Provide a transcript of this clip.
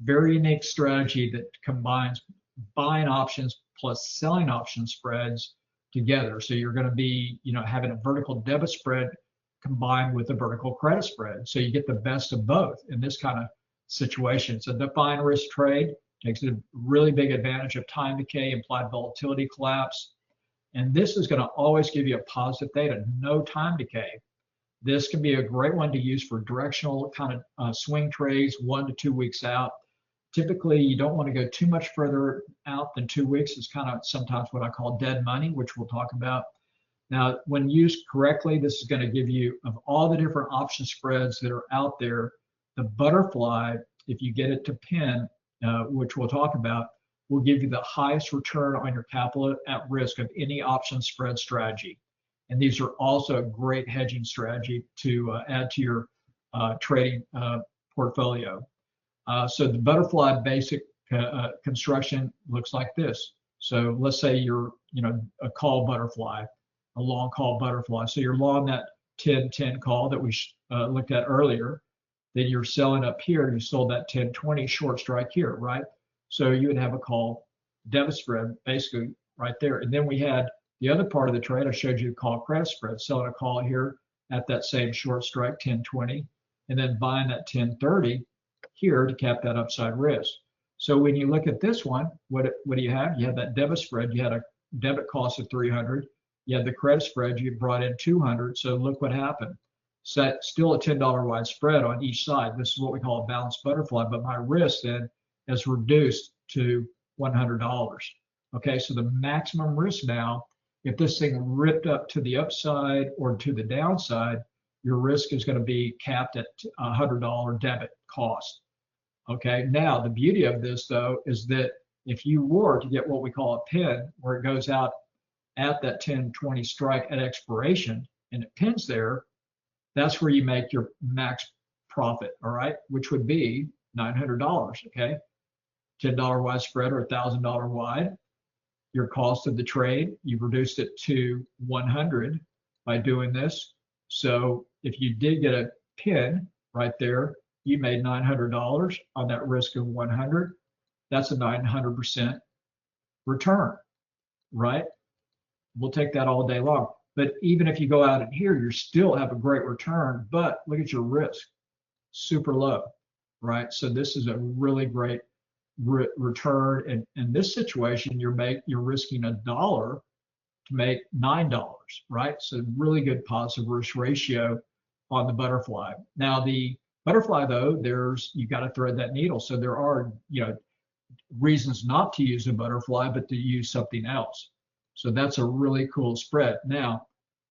very unique strategy that combines buying options plus selling option spreads together. So you're going to be, having a vertical debit spread combined with a vertical credit spread. So you get the best of both in this kind of situation. So defined risk trade takes a really big advantage of time decay, implied volatility collapse. And this is going to always give you a positive theta, no time decay. This can be a great one to use for directional kind of swing trades 1 to 2 weeks out. Typically, you don't want to go too much further out than 2 weeks. It's kind of sometimes what I call dead money, which we'll talk about. Now, when used correctly, this is going to give you, of all the different option spreads that are out there, the butterfly, if you get it to pin, which we'll talk about, will give you the highest return on your capital at risk of any option spread strategy. And these are also a great hedging strategy to add to your trading portfolio. So the butterfly basic construction looks like this. So let's say you're, a call butterfly, a long call butterfly. So you're long that 10-10 call that we looked at earlier. Then you're selling up here. You sold that 10-20 short strike here, right? So you would have a call debit spread basically right there. And then we had the other part of the trade. I showed you the call credit spread, selling a call here at that same short strike 10-20, and then buying that 10-30 here to cap that upside risk. So when you look at this one, what do you have? You have that debit spread. You had a debit cost of 300. You had the credit spread. You brought in 200. So look what happened. So still a $10 wide spread on each side. This is what we call a balanced butterfly, but my risk then is reduced to $100. Okay, so the maximum risk now, if this thing ripped up to the upside or to the downside, your risk is going to be capped at $100 debit cost. Okay, now the beauty of this though is that if you were to get what we call a pin, where it goes out at that 10-20 strike at expiration and it pins there, that's where you make your max profit, all right, which would be $900, okay? $10 wide spread or $1,000 wide. Your cost of the trade, you've reduced it to 100 by doing this. So if you did get a pin right there, you made $900 on that risk of 100. That's a 900% return, right? We'll take that all day long. But even if you go out in here, you still have a great return, but look at your risk, super low, right? So this is a really great return. And in this situation, you're risking $1 to make $9, right? So really good positive risk ratio on the butterfly. Now the butterfly though, you got to thread that needle. So there are, reasons not to use a butterfly, but to use something else. So that's a really cool spread. Now,